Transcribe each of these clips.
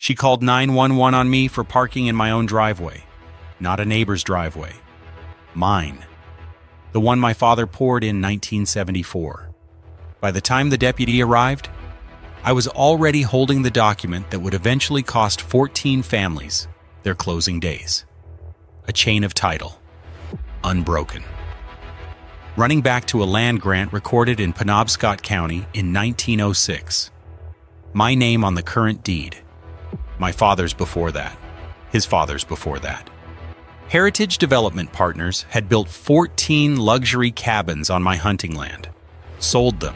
She called 911 on me for parking in my own driveway, not a neighbor's driveway. Mine. The one my father poured in 1974. By the time the deputy arrived, I was already holding the document that would eventually cost 14 families their closing days. A chain of title. Unbroken. Running back to a land grant recorded in Penobscot County in 1906. My name on the current deed. My father's before that. His father's before that. Heritage Development Partners had built 14 luxury cabins on my hunting land, sold them,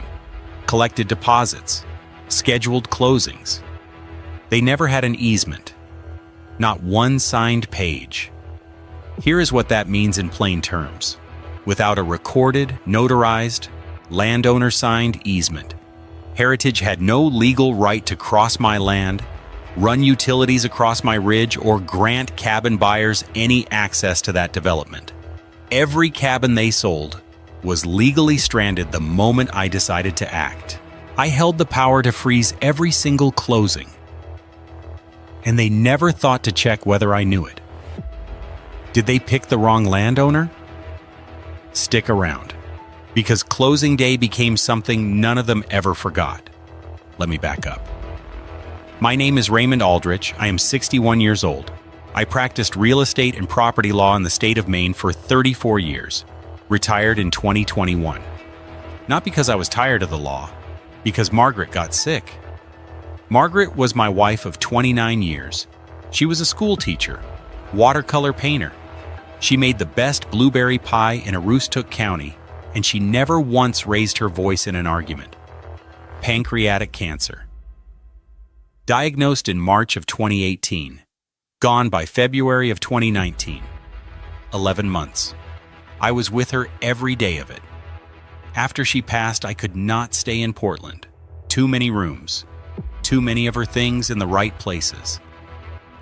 collected deposits, scheduled closings. They never had an easement. Not one signed page. Here is what that means in plain terms. Without a recorded, notarized, landowner-signed easement, Heritage had no legal right to cross my land, run utilities across my ridge, or grant cabin buyers any access to that development. Every cabin they sold was legally stranded the moment I decided to act. I held the power to freeze every single closing, and they never thought to check whether I knew it. Did they pick the wrong landowner? Stick around, because closing day became something none of them ever forgot. Let me back up. My name is Raymond Aldrich. I am 61 years old. I practiced real estate and property law in the state of Maine for 34 years, retired in 2021. Not because I was tired of the law, because Margaret got sick. Margaret was my wife of 29 years. She was a school teacher, watercolor painter. She made the best blueberry pie in Aroostook County, and she never once raised her voice in an argument. Pancreatic cancer. Diagnosed in March of 2018. Gone by February of 2019. 11 months. I was with her every day of it. After she passed, I could not stay in Portland. Too many rooms. Too many of her things in the right places.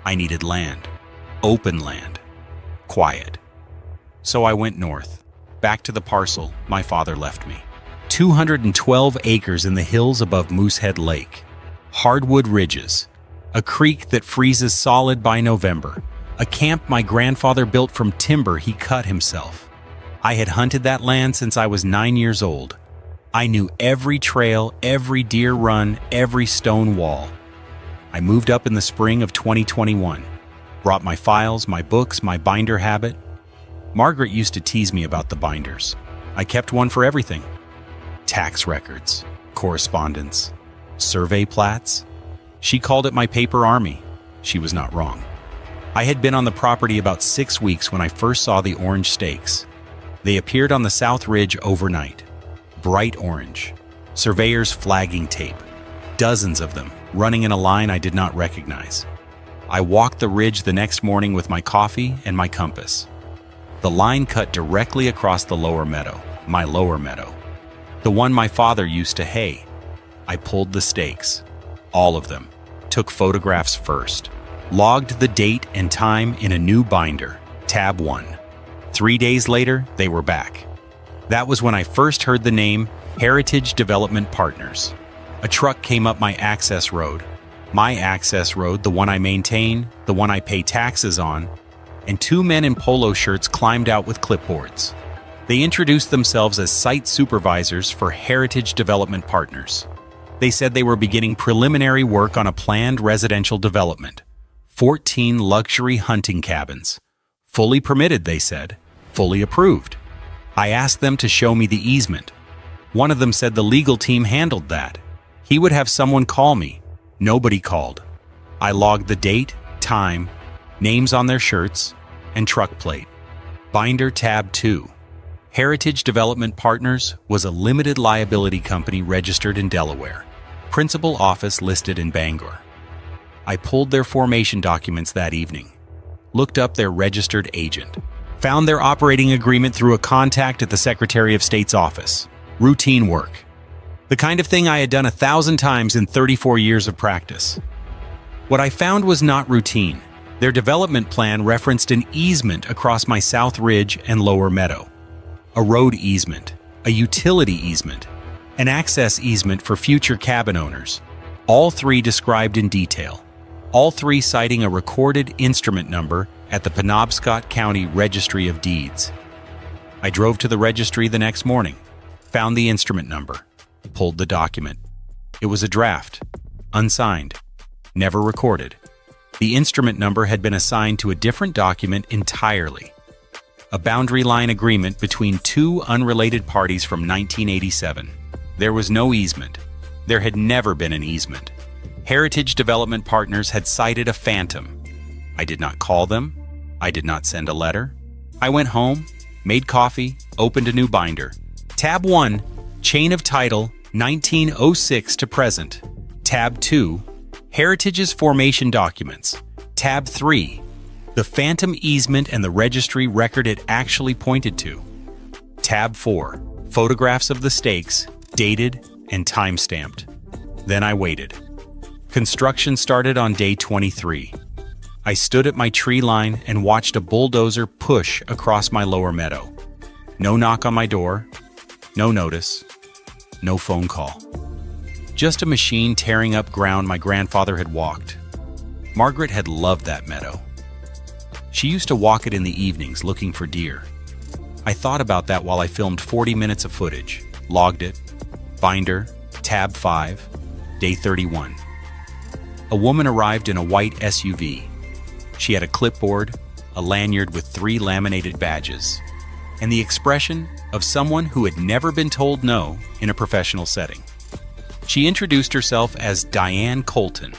I needed land. Open land. Quiet. So I went north. Back to the parcel my father left me. 212 acres in the hills above Moosehead Lake. Hardwood ridges. A creek that freezes solid by November. A camp my grandfather built from timber he cut himself. I had hunted that land since I was 9 years old. I knew every trail, every deer run, every stone wall. I moved up in the spring of 2021. Brought my files, my books, my binder habit. Margaret used to tease me about the binders. I kept one for everything. Tax records, correspondence, survey plats. She called it my paper army. She was not wrong. I had been on the property about 6 weeks when I first saw the orange stakes. They appeared on the South Ridge overnight. Bright orange. Surveyor's flagging tape. Dozens of them, running in a line I did not recognize. I walked the ridge the next morning with my coffee and my compass. The line cut directly across the lower meadow, my lower meadow. The one my father used to hay. I pulled the stakes. All of them. Took photographs first. Logged the date and time in a new binder, tab 1. 3 days later, they were back. That was when I first heard the name Heritage Development Partners. A truck came up my access road. My access road, the one I maintain, the one I pay taxes on, and 2 men in polo shirts climbed out with clipboards. They introduced themselves as site supervisors for Heritage Development Partners. They said they were beginning preliminary work on a planned residential development. 14 luxury hunting cabins. Fully permitted, they said. Fully approved. I asked them to show me the easement. One of them said the legal team handled that. He would have someone call me. Nobody called. I logged the date, time, names on their shirts, and truck plate. Binder tab 2. Heritage Development Partners was a limited liability company registered in Delaware. Principal office listed in Bangor. I pulled their formation documents that evening. Looked up their registered agent. Found their operating agreement through a contact at the Secretary of State's office. Routine work. The kind of thing I had done 1,000 times in 34 years of practice. What I found was not routine. Their development plan referenced an easement across my South Ridge and Lower Meadow. A road easement, a utility easement, an access easement for future cabin owners. All three described in detail. all three citing a recorded instrument number at the Penobscot County Registry of Deeds. I drove to the registry the next morning, found the instrument number, pulled the document. It was a draft, unsigned, never recorded. The instrument number had been assigned to a different document entirely. A boundary line agreement between two unrelated parties from 1987. There was no easement. There had never been an easement. Heritage Development Partners had cited a phantom. I did not call them. I did not send a letter. I went home, made coffee, opened a new binder. Tab 1, Chain of Title, 1906 to present. Tab 2, Heritage's Formation Documents. Tab 3, the phantom easement and the registry record it actually pointed to. Tab 4, Photographs of the stakes, dated and time-stamped. Then I waited. Construction started on day 23. I stood at my tree line and watched a bulldozer push across my lower meadow. No knock on my door, no notice, no phone call. Just a machine tearing up ground my grandfather had walked. Margaret had loved that meadow. She used to walk it in the evenings looking for deer. I thought about that while I filmed 40 minutes of footage, logged it, binder, tab 5, day 31. A woman arrived in a white SUV. She had a clipboard, a lanyard with 3 laminated badges, and the expression of someone who had never been told no in a professional setting. She introduced herself as Diane Colton,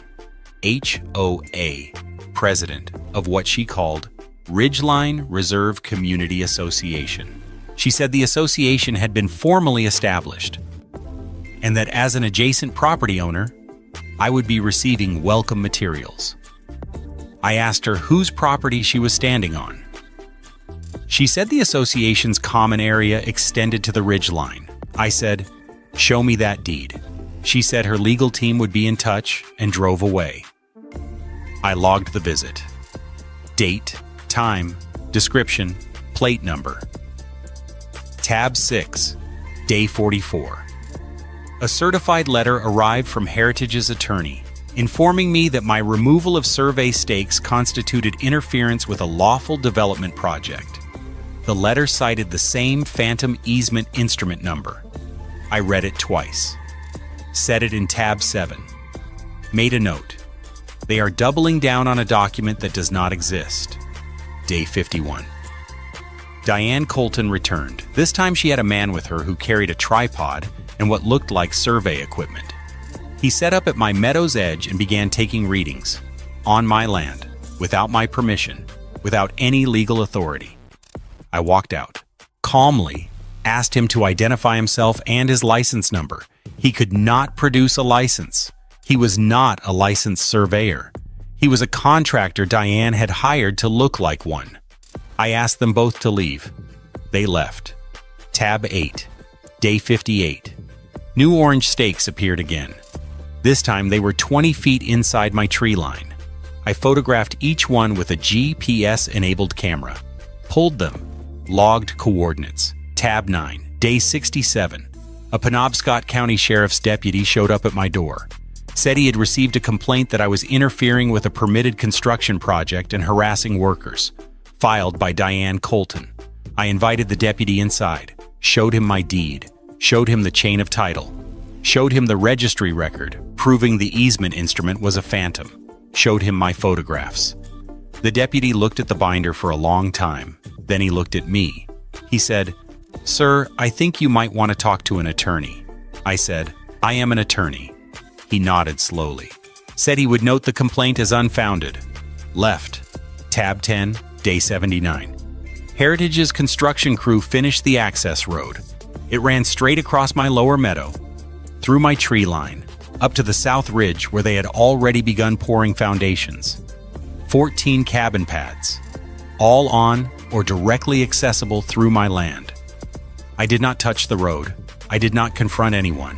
HOA, president of what she called Ridgeline Reserve Community Association. She said the association had been formally established, and that as an adjacent property owner, I would be receiving welcome materials. I asked her whose property she was standing on. She said the association's common area extended to the ridgeline. I said, "Show me that deed." She said her legal team would be in touch and drove away. I logged the visit. Date, time, description, plate number. Tab 6, day 44. A certified letter arrived from Heritage's attorney, informing me that my removal of survey stakes constituted interference with a lawful development project. The letter cited the same phantom easement instrument number. I read it twice. Set it in tab 7. Made a note. They are doubling down on a document that does not exist. Day 51. Diane Colton returned. This time she had a man with her who carried a tripod and what looked like survey equipment. He set up at my meadow's edge and began taking readings, on my land, without my permission, without any legal authority. I walked out, calmly asked him to identify himself and his license number. He could not produce a license. He was not a licensed surveyor. He was a contractor Diane had hired to look like one. I asked them both to leave. They left. Tab 8, day 58. New orange stakes appeared again. This time they were 20 feet inside my tree line. I photographed each one with a GPS-enabled camera. Pulled them. Logged coordinates. Tab 9, day 67. A Penobscot County Sheriff's deputy showed up at my door. Said he had received a complaint that I was interfering with a permitted construction project and harassing workers. Filed by Diane Colton. I invited the deputy inside, showed him my deed, showed him the chain of title, showed him the registry record, proving the easement instrument was a phantom, showed him my photographs. The deputy looked at the binder for a long time. Then he looked at me. He said, "Sir, I think you might want to talk to an attorney." I said, "I am an attorney." He nodded slowly. Said he would note the complaint as unfounded. Left. Tab 10, day 79. Heritage's construction crew finished the access road. It ran straight across my lower meadow, through my tree line, up to the south ridge where they had already begun pouring foundations. 14 cabin pads, all on or directly accessible through my land. I did not touch the road. I did not confront anyone.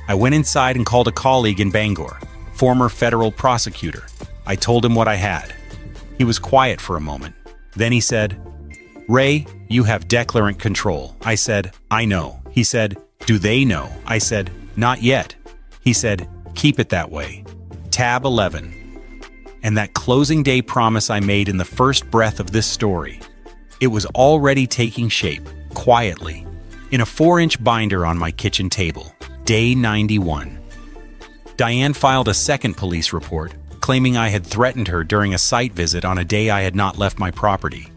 I went inside and called a colleague in Bangor, former federal prosecutor. I told him what I had. He was quiet for a moment. Then he said, "Ray, you have declarant control." I said, "I know." He said, "Do they know?" I said, "Not yet." He said, "Keep it that way." Tab 11. and that closing day promise I made in the first breath of this story. It was already taking shape, quietly, in a 4-inch binder on my kitchen table. Day 91. Diane filed a second police report, claiming I had threatened her during a site visit on a day I had not left my property.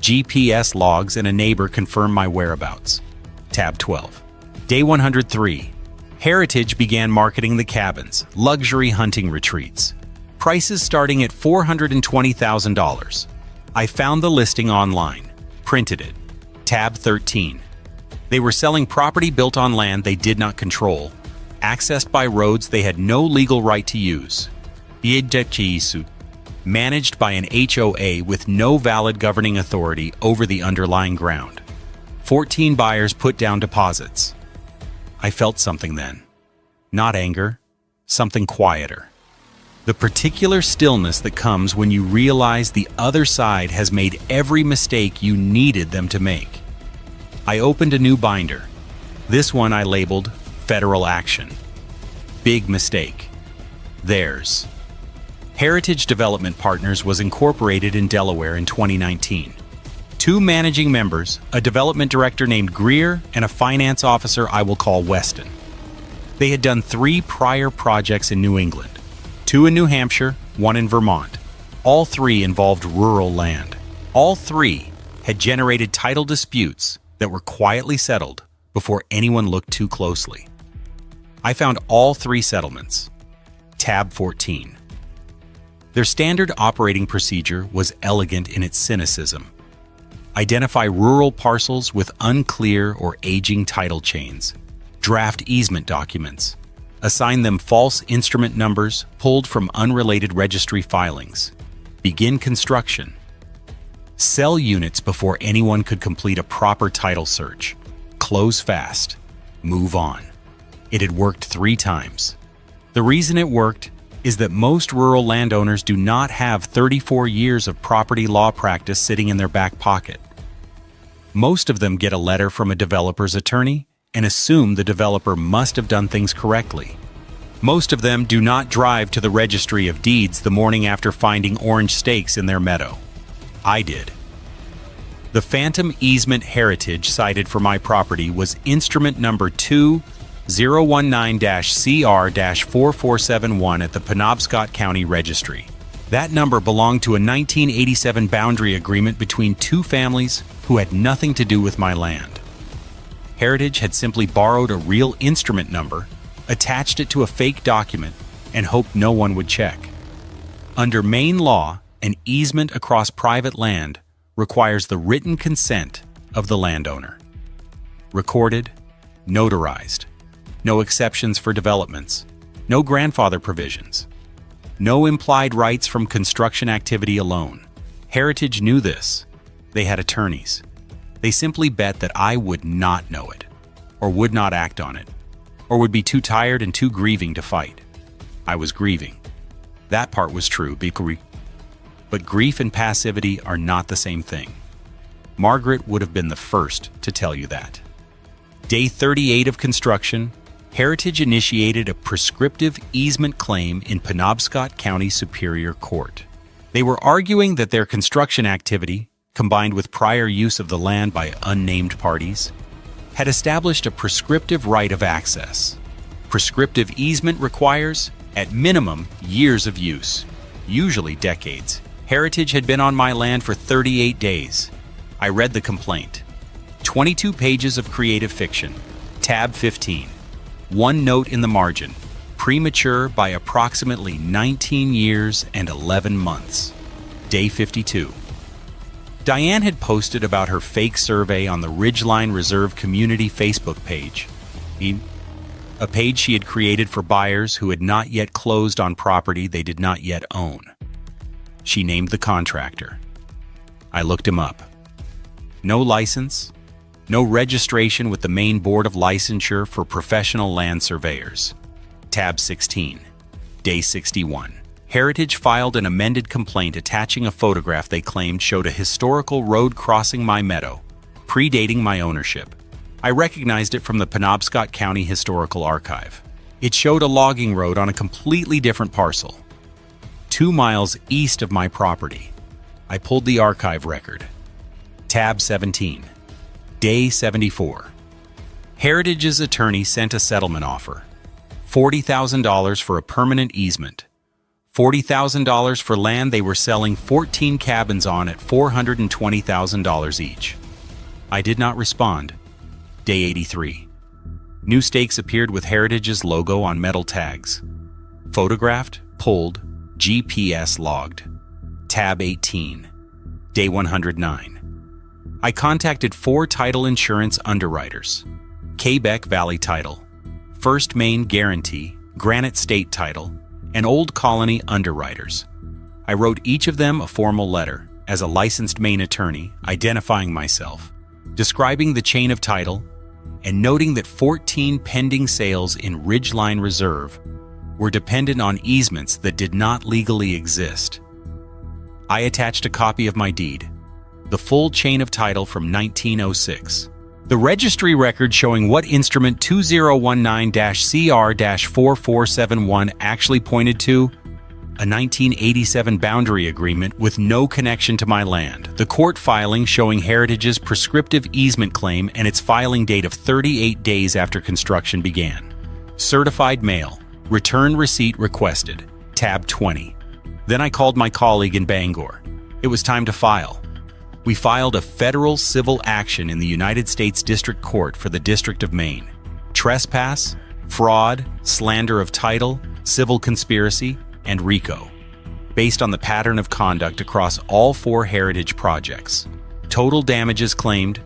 GPS logs and a neighbor confirmed my whereabouts. Tab 12. Day 103. Heritage began marketing the cabins, luxury hunting retreats. Prices starting at $420,000. I found the listing online, printed it. Tab 13. They were selling property built on land they did not control, accessed by roads they had no legal right to use. Managed by an HOA with no valid governing authority over the underlying ground. 14 buyers put down deposits. I felt something then. Not anger, something quieter. The particular stillness that comes when you realize the other side has made every mistake you needed them to make. I opened a new binder. This one I labeled Federal Action. Big mistake. Theirs. Heritage Development Partners was incorporated in Delaware in 2019. 2 managing members, a development director named Greer, and a finance officer I will call Weston. They had done 3 prior projects in New England, 2 in New Hampshire, 1 in Vermont. All 3 involved rural land. All 3 had generated title disputes that were quietly settled before anyone looked too closely. I found all 3 settlements. Tab 14. Their standard operating procedure was elegant in its cynicism. Identify rural parcels with unclear or aging title chains. Draft easement documents. Assign them false instrument numbers pulled from unrelated registry filings. Begin construction. Sell units before anyone could complete a proper title search. Close fast. Move on. It had worked 3 times. The reason it worked is that most rural landowners do not have 34 years of property law practice sitting in their back pocket. Most of them get a letter from a developer's attorney and assume the developer must have done things correctly. Most of them do not drive to the registry of deeds the morning after finding orange stakes in their meadow. I did. The phantom easement Heritage cited for my property was instrument number 2019-CR-4471 at the Penobscot County Registry. That number belonged to a 1987 boundary agreement between 2 families who had nothing to do with my land. Heritage had simply borrowed a real instrument number, attached it to a fake document, and hoped no one would check. Under Maine law, an easement across private land requires the written consent of the landowner. Recorded, notarized. No exceptions for developments. No grandfather provisions. No implied rights from construction activity alone. Heritage knew this. They had attorneys. They simply bet that I would not know it, or would not act on it, or would be too tired and too grieving to fight. I was grieving. That part was true, but grief and passivity are not the same thing. Margaret would have been the first to tell you that. Day 38 of construction, Heritage initiated a prescriptive easement claim in Penobscot County Superior Court. They were arguing that their construction activity, combined with prior use of the land by unnamed parties, had established a prescriptive right of access. Prescriptive easement requires, at minimum, years of use, usually decades. Heritage had been on my land for 38 days. I read the complaint. 22 pages of creative fiction. Tab 15. 1 note in the margin. Premature by approximately 19 years and 11 months. Day 52. Diane had posted about her fake survey on the Ridgeline Reserve Community Facebook page, a page she had created for buyers who had not yet closed on property they did not yet own. She named the contractor. I looked him up. No license, no registration with the Maine Board of Licensure for Professional Land Surveyors. Tab 16. Day 61. Heritage filed an amended complaint attaching a photograph they claimed showed a historical road crossing my meadow, predating my ownership. I recognized it from the Penobscot County Historical Archive. It showed a logging road on a completely different parcel. 2 miles east of my property. I pulled the archive record. Tab 17. Day 74. Heritage's attorney sent a settlement offer. $40,000 for a permanent easement. $40,000 for land they were selling 14 cabins on at $420,000 each. I did not respond. Day 83. New stakes appeared with Heritage's logo on metal tags. Photographed, pulled, GPS logged. Tab 18. Day 109. I contacted 4 title insurance underwriters. Quebec Valley Title, First Main Guarantee, Granite State Title, and Old Colony underwriters. I wrote each of them a formal letter, as a licensed Maine attorney, identifying myself, describing the chain of title, and noting that 14 pending sales in Ridgeline Reserve were dependent on easements that did not legally exist. I attached a copy of my deed, the full chain of title from 1906. The registry record showing what instrument 2019-CR-4471 actually pointed to, a 1987 boundary agreement with no connection to my land, the court filing showing Heritage's prescriptive easement claim and its filing date of 38 days after construction began. Certified mail. Return receipt requested. Tab 20. Then I called my colleague in Bangor. It was time to file. We filed a federal civil action in the United States District Court for the District of Maine. Trespass, fraud, slander of title, civil conspiracy, and RICO, based on the pattern of conduct across all 4 Heritage projects. Total damages claimed,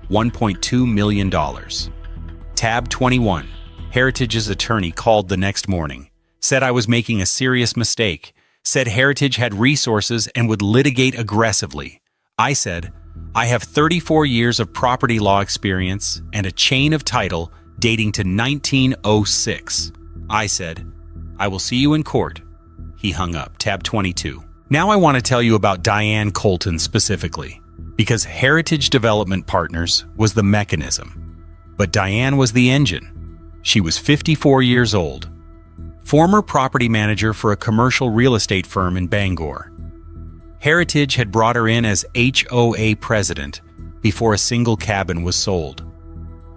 $1.2 million. Tab 21. Heritage's attorney called the next morning, said I was making a serious mistake, said Heritage had resources and would litigate aggressively. I said, I have 34 years of property law experience and a chain of title dating to 1906. I said, I will see you in court. He hung up. Tab 22. Now I want to tell you about Diane Colton specifically, because Heritage Development Partners was the mechanism, but Diane was the engine. She was 54 years old, former property manager for a commercial real estate firm in Bangor. Heritage had brought her in as HOA president before a single cabin was sold.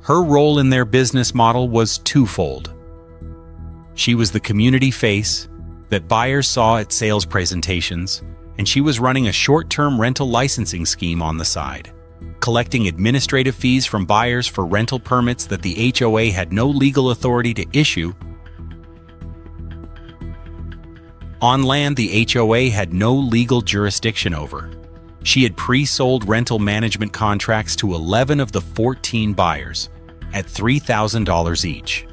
Her role in their business model was twofold. She was the community face that buyers saw at sales presentations, and she was running a short-term rental licensing scheme on the side, collecting administrative fees from buyers for rental permits that the HOA had no legal authority to issue, on land the HOA had no legal jurisdiction over. She had pre-sold rental management contracts to 11 of the 14 buyers at $3,000 each.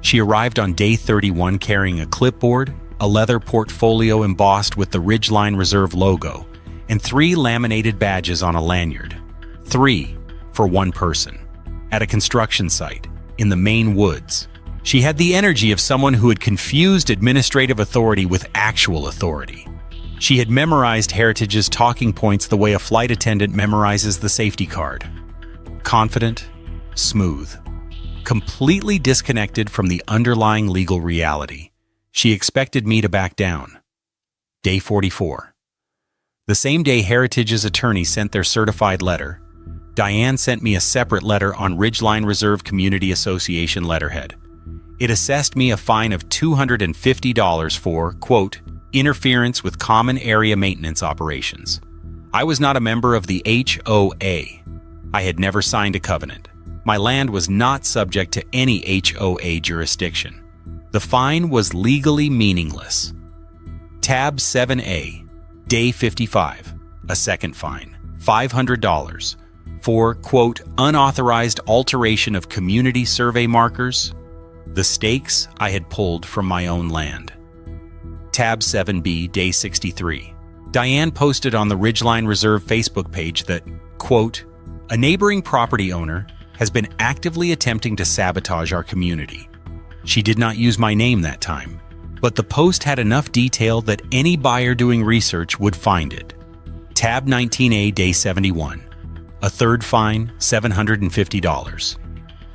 She arrived on day 31 carrying a clipboard, a leather portfolio embossed with the Ridgeline Reserve logo, and 3 laminated badges on a lanyard. 3 for one person. At a construction site in the Maine woods. She had the energy of someone who had confused administrative authority with actual authority. She had memorized Heritage's talking points the way a flight attendant memorizes the safety card. Confident, smooth, completely disconnected from the underlying legal reality. She expected me to back down. Day 44. The same day Heritage's attorney sent their certified letter, Diane sent me a separate letter on Ridgeline Reserve Community Association letterhead. It assessed me a fine of $250 for, quote, interference with common area maintenance operations. I was not a member of the HOA. I had never signed a covenant. My land was not subject to any HOA jurisdiction. The fine was legally meaningless. Tab 7A, Day 55, a second fine, $500, for, quote, unauthorized alteration of community survey markers, the stakes I had pulled from my own land. Tab 7B, Day 63. Diane posted on the Ridgeline Reserve Facebook page that, quote, a neighboring property owner has been actively attempting to sabotage our community. She did not use my name that time, but the post had enough detail that any buyer doing research would find it. Tab 19A, Day 71. A third fine, $750.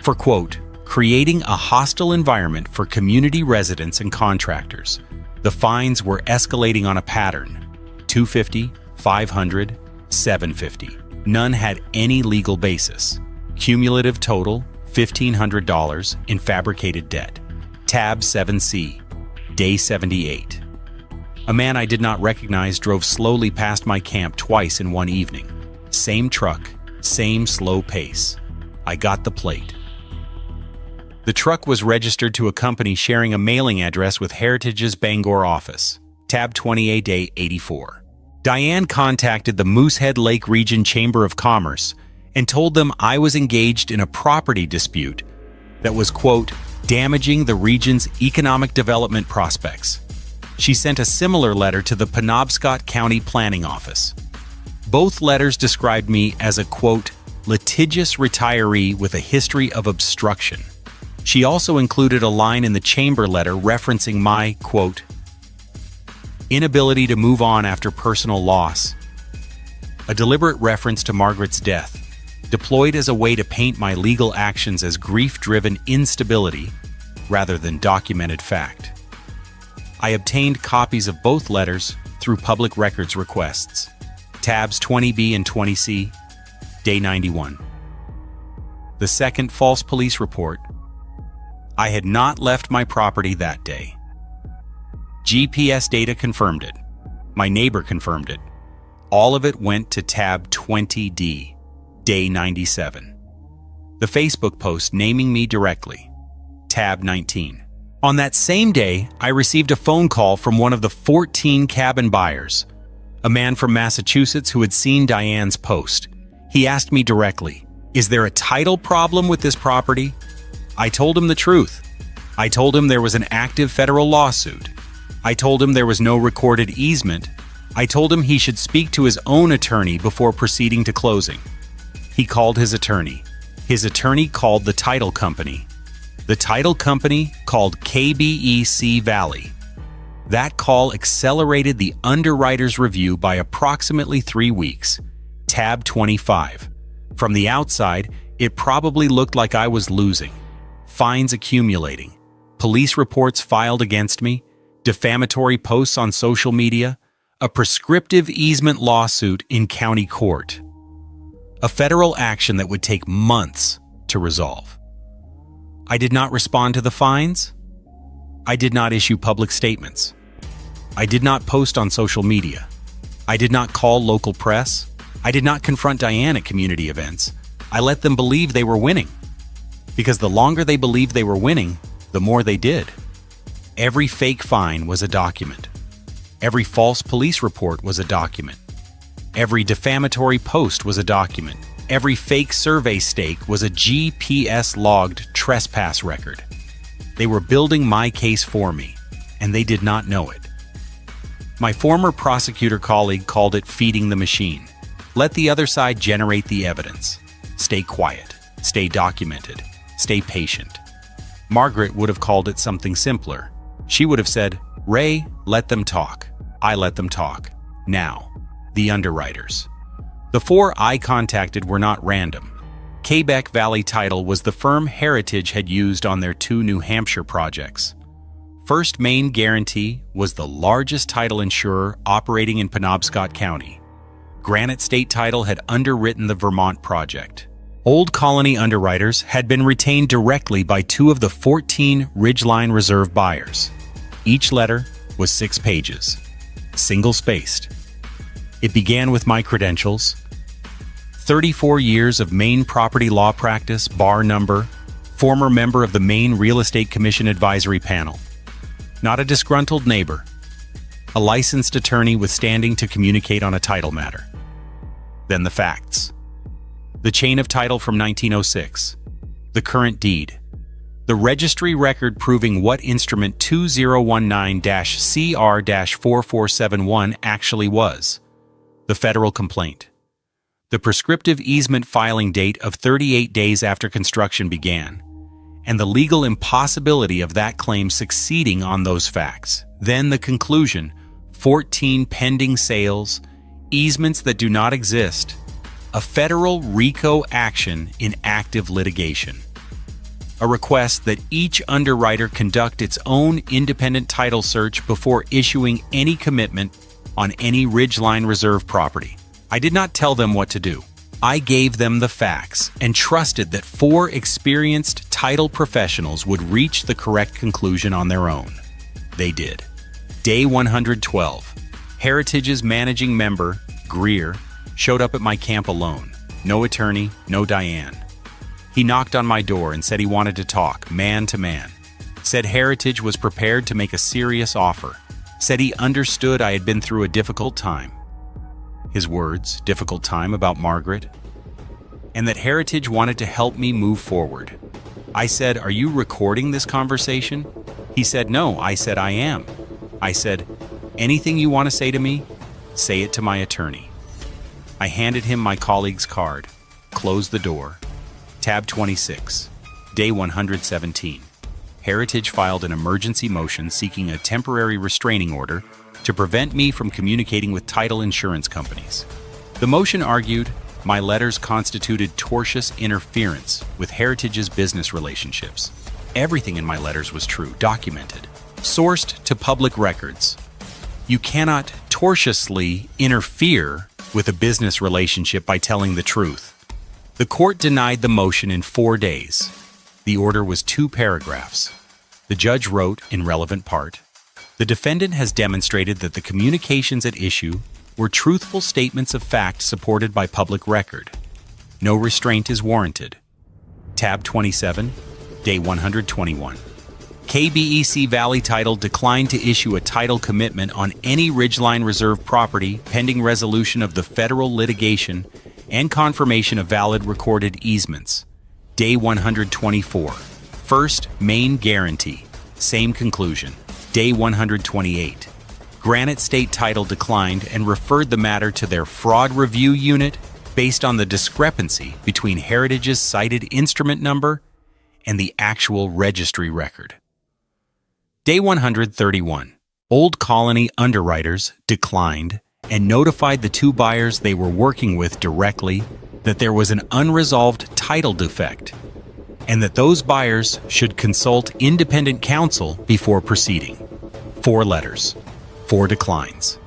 For, quote, creating a hostile environment for community residents and contractors, The fines were escalating on a pattern: $250, $500, $750. None had any legal basis. Cumulative total, $1,500 in fabricated debt. Tab 7C, day 78. A man I did not recognize drove slowly past my camp twice in one evening. Same truck, same slow pace. I got the plate. The truck was registered to a company sharing a mailing address with Heritage's Bangor office. Tab 28, day 84. Diane contacted the Moosehead Lake Region Chamber of Commerce and told them I was engaged in a property dispute that was, quote, damaging the region's economic development prospects. She sent a similar letter to the Penobscot County Planning Office. Both letters described me as a, quote, litigious retiree with a history of obstruction. She also included a line in the chamber letter referencing my, quote, inability to move on after personal loss, a deliberate reference to Margaret's death, deployed as a way to paint my legal actions as grief-driven instability rather than documented fact. I obtained copies of both letters through public records requests. Tabs 20B and 20C, day 91. The second false police report. I had not left my property that day. GPS data confirmed it. My neighbor confirmed it. All of it went to tab 20D, day 97. The Facebook post naming me directly. Tab 19. On that same day, I received a phone call from one of the 14 cabin buyers, a man from Massachusetts who had seen Diane's post. He asked me directly, "Is there a title problem with this property?" I told him the truth. I told him there was an active federal lawsuit. I told him there was no recorded easement. I told him he should speak to his own attorney before proceeding to closing. He called his attorney. His attorney called the title company. The title company called KBEC Valley. That call accelerated the underwriter's review by approximately 3 weeks. Tab 25. From the outside, it probably looked like I was losing. Fines accumulating. Police reports filed against me. Defamatory posts on social media. A prescriptive easement lawsuit in county court. A federal action that would take months to resolve. I did not respond to the fines. I did not issue public statements. I did not post on social media. I did not call local press. I did not confront Diane at community events. I let them believe they were winning. Because the longer they believed they were winning, the more they did. Every fake fine was a document. Every false police report was a document. Every defamatory post was a document. Every fake survey stake was a GPS-logged trespass record. They were building my case for me, and they did not know it. My former prosecutor colleague called it feeding the machine. Let the other side generate the evidence. Stay quiet. Stay documented. Stay patient. Margaret would have called it something simpler. She would have said, "Ray, let them talk. I let them talk. Now, the underwriters." The 4 I contacted were not random. Quebec Valley Title was the firm Heritage had used on their 2 New Hampshire projects. First Main Guarantee was the largest title insurer operating in Penobscot County. Granite State Title had underwritten the Vermont project. Old Colony underwriters had been retained directly by 2 of the 14 Ridgeline Reserve buyers. Each letter was 6 pages, single-spaced. It began with my credentials: 34 years of Maine property law practice, bar number, former member of the Maine Real Estate Commission Advisory Panel. Not a disgruntled neighbor. A licensed attorney with standing to communicate on a title matter. Then the facts. The chain of title from 1906. The current deed. The registry record proving what instrument 2019-CR-4471 actually was. The federal complaint. The prescriptive easement filing date of 38 days after construction began, and the legal impossibility of that claim succeeding on those facts. Then the conclusion: 14 pending sales, easements that do not exist, a federal RICO action in active litigation. a request that each underwriter conduct its own independent title search before issuing any commitment on any Ridgeline Reserve property. I did not tell them what to do. I gave them the facts and trusted that 4 experienced title professionals would reach the correct conclusion on their own. They did. Day 112. Heritage's managing member, Greer, showed up at my camp alone. No attorney, no Diane. He knocked on my door and said he wanted to talk, man to man. Said Heritage was prepared to make a serious offer. Said he understood I had been through a difficult time. His words, difficult time about Margaret, and that Heritage wanted to help me move forward. I said, "Are you recording this conversation?" He said, "No." I said, "I am." I said, "Anything you want to say to me, say it to my attorney." I handed him my colleague's card, closed the door. Tab 26, Day 117. Heritage filed an emergency motion seeking a temporary restraining order to prevent me from communicating with title insurance companies. The motion argued my letters constituted tortious interference with Heritage's business relationships. Everything in my letters was true, documented, sourced to public records. You cannot tortiously interfere with a business relationship by telling the truth. The court denied the motion in 4 days. The order was 2 paragraphs. The judge wrote, in relevant part, "The defendant has demonstrated that the communications at issue were truthful statements of fact supported by public record. No restraint is warranted." Tab 27, Day 121. KBEC Valley Title declined to issue a title commitment on any Ridgeline Reserve property pending resolution of the federal litigation and confirmation of valid recorded easements. Day 124. First Main Guarantee. Same conclusion. Day 128. Granite State Title declined and referred the matter to their fraud review unit based on the discrepancy between Heritage's cited instrument number and the actual registry record. Day 131. Old Colony underwriters declined and notified the 2 buyers they were working with directly that there was an unresolved title defect and that those buyers should consult independent counsel before proceeding. 4 letters. 4 declines.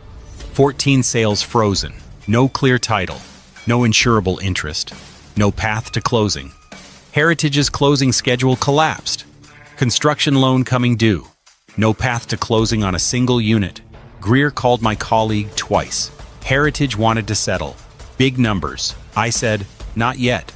14 sales frozen. No clear title. No insurable interest. No path to closing. Heritage's closing schedule collapsed. Construction loan coming due. No path to closing on a single unit. Greer called my colleague twice. Heritage wanted to settle. Big numbers. I said, not yet.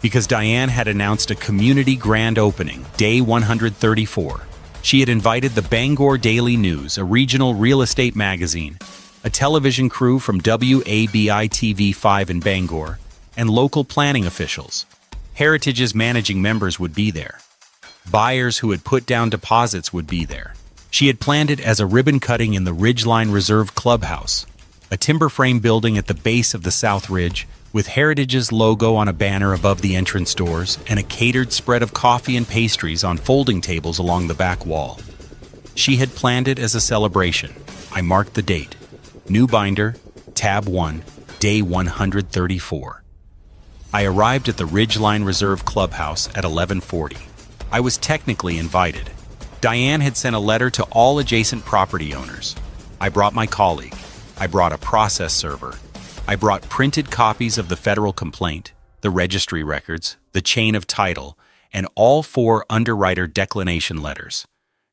Because Diane had announced a community grand opening, Day 134. She had invited the Bangor Daily News, a regional real estate magazine, a television crew from WABI-TV5 in Bangor, and local planning officials. Heritage's managing members would be there. Buyers who had put down deposits would be there. She had planned it as a ribbon cutting in the Ridgeline Reserve Clubhouse, a timber frame building at the base of the South Ridge, with Heritage's logo on a banner above the entrance doors and a catered spread of coffee and pastries on folding tables along the back wall. She had planned it as a celebration. I marked the date. New binder, tab 1, day 134. I arrived at the Ridgeline Reserve Clubhouse at 11:40. I was technically invited. Diane had sent a letter to all adjacent property owners. I brought my colleague. I brought a process server. I brought printed copies of the federal complaint, the registry records, the chain of title, and all 4 underwriter declination letters.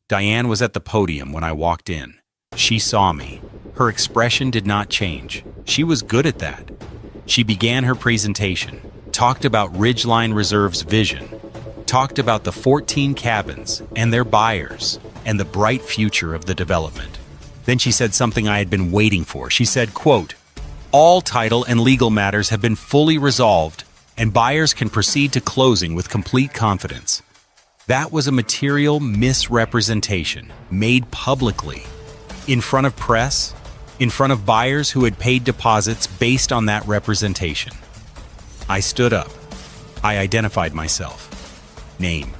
Diane was at the podium when I walked in. She saw me. Her expression did not change. She was good at that. She began her presentation, talked about Ridgeline Reserve's vision, talked about the 14 cabins and their buyers and the bright future of the development. Then she said something I had been waiting for. She said, quote, "All title and legal matters have been fully resolved, and buyers can proceed to closing with complete confidence." That was a material misrepresentation made publicly, in front of press, in front of buyers who had paid deposits based on that representation. I stood up. I identified myself. Name: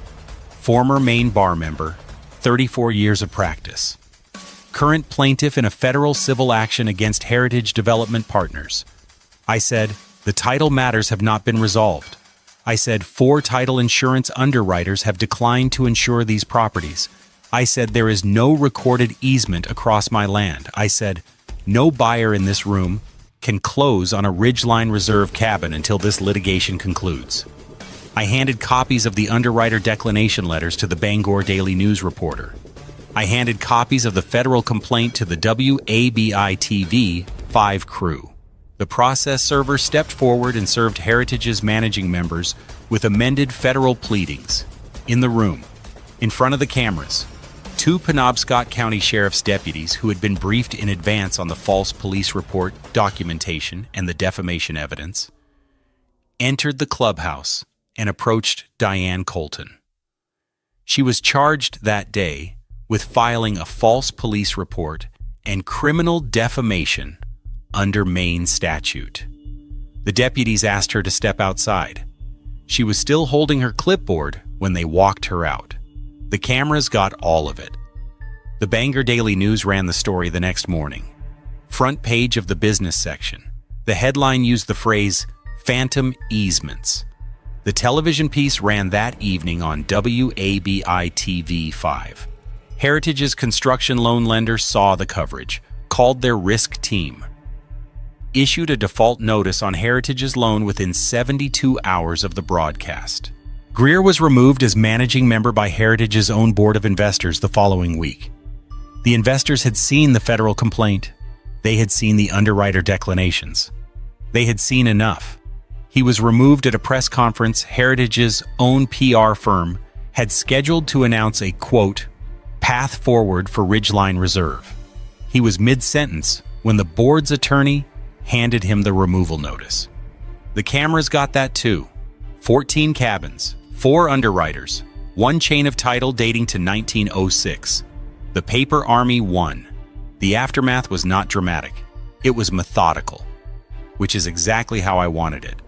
former Maine bar member, 34 years of practice. Current plaintiff in a federal civil action against Heritage Development Partners. I said, the title matters have not been resolved. I said 4 title insurance underwriters have declined to insure these properties. I said there is no recorded easement across my land. I said no buyer in this room can close on a Ridgeline Reserve cabin until this litigation concludes. I handed copies of the underwriter declination letters to the Bangor Daily News reporter. I handed copies of the federal complaint to the WABI-TV 5 crew. The process server stepped forward and served Heritage's managing members with amended federal pleadings. In the room, in front of the cameras, 2 Penobscot County Sheriff's deputies who had been briefed in advance on the false police report, documentation, and the defamation evidence, entered the clubhouse and approached Diane Colton. She was charged that day with filing a false police report and criminal defamation under Maine statute. The deputies asked her to step outside. She was still holding her clipboard when they walked her out. The cameras got all of it. The Bangor Daily News ran the story the next morning. Front page of the business section. The headline used the phrase, "Phantom Easements." The television piece ran that evening on WABI-TV 5. Heritage's construction loan lender saw the coverage, called their risk team, issued a default notice on Heritage's loan within 72 hours of the broadcast. Greer was removed as managing member by Heritage's own board of investors the following week. The investors had seen the federal complaint. They had seen the underwriter declinations. They had seen enough. He was removed at a press conference Heritage's own PR firm had scheduled to announce a, quote, path forward for Ridgeline Reserve. He was mid-sentence when the board's attorney handed him the removal notice. The cameras got that too. 14 cabins, 4 underwriters, 1 chain of title dating to 1906. The paper army won. The aftermath was not dramatic. It was methodical, which is exactly how I wanted it.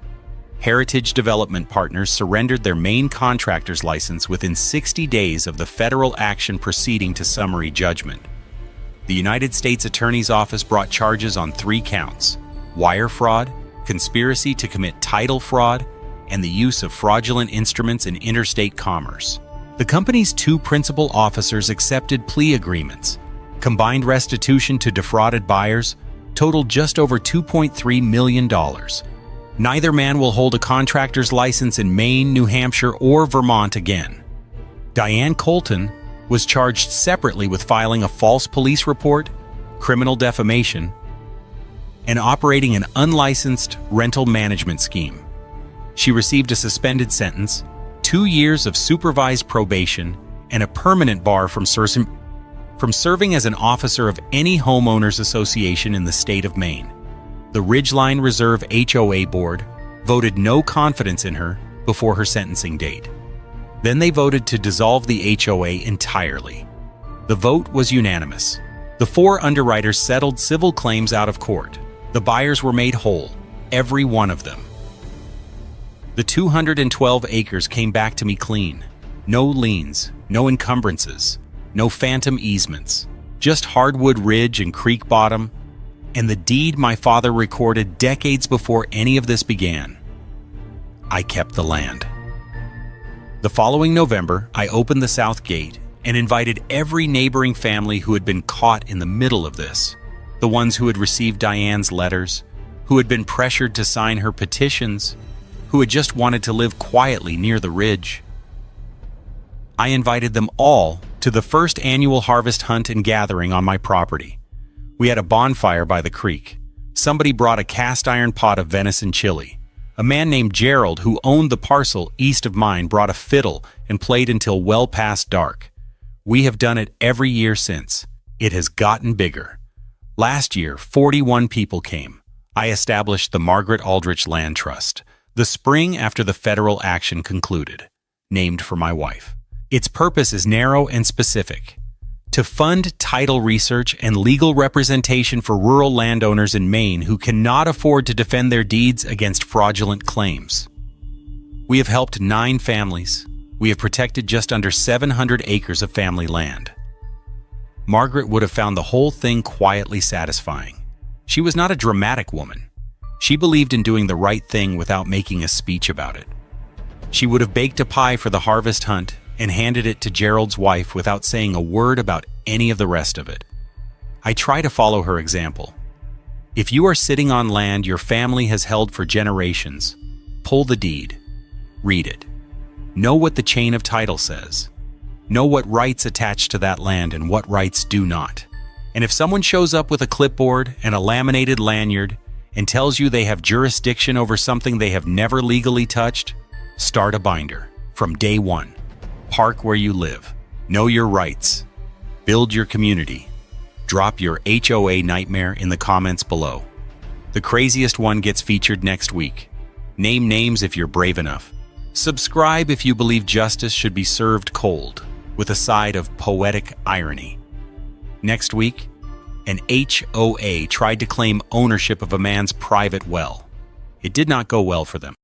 Heritage Development Partners surrendered their main contractor's license within 60 days of the federal action proceeding to summary judgment. The United States Attorney's Office brought charges on 3 counts: wire fraud, conspiracy to commit title fraud, and the use of fraudulent instruments in interstate commerce. The company's 2 principal officers accepted plea agreements. Combined restitution to defrauded buyers totaled just over $2.3 million. Neither man will hold a contractor's license in Maine, New Hampshire, or Vermont again. Diane Colton was charged separately with filing a false police report, criminal defamation, and operating an unlicensed rental management scheme. She received a suspended sentence, 2 years of supervised probation, and a permanent bar from serving as an officer of any homeowners association in the state of Maine. The Ridgeline Reserve HOA board voted no confidence in her before her sentencing date. Then they voted to dissolve the HOA entirely. The vote was unanimous. The 4 underwriters settled civil claims out of court. The buyers were made whole, every one of them. The 212 acres came back to me clean. No liens, no encumbrances, no phantom easements, just hardwood ridge and creek bottom, and the deed my father recorded decades before any of this began. I kept the land. The following November, I opened the south gate and invited every neighboring family who had been caught in the middle of this, the ones who had received Diane's letters, who had been pressured to sign her petitions, who had just wanted to live quietly near the ridge. I invited them all to the first annual harvest hunt and gathering on my property. We had a bonfire by the creek. Somebody brought a cast iron pot of venison chili. A man named Gerald, who owned the parcel east of mine, brought a fiddle and played until well past dark. We have done it every year since. It has gotten bigger. Last year, 41 people came. I established the Margaret Aldrich Land Trust, the spring after the federal action concluded, named for my wife. Its purpose is narrow and specific: to fund title research and legal representation for rural landowners in Maine who cannot afford to defend their deeds against fraudulent claims. We have helped 9 families. We have protected just under 700 acres of family land. Margaret would have found the whole thing quietly satisfying. She was not a dramatic woman. She believed in doing the right thing without making a speech about it. She would have baked a pie for the harvest hunt and handed it to Gerald's wife without saying a word about any of the rest of it. I try to follow her example. If you are sitting on land your family has held for generations, pull the deed. Read it. Know what the chain of title says. Know what rights attach to that land and what rights do not. And if someone shows up with a clipboard and a laminated lanyard and tells you they have jurisdiction over something they have never legally touched, start a binder. From day one, park where you live. Know your rights. Build your community. Drop your HOA nightmare in the comments below. The craziest one gets featured next week. Name names if you're brave enough. Subscribe if you believe justice should be served cold, with a side of poetic irony. Next week, an HOA tried to claim ownership of a man's private well. It did not go well for them.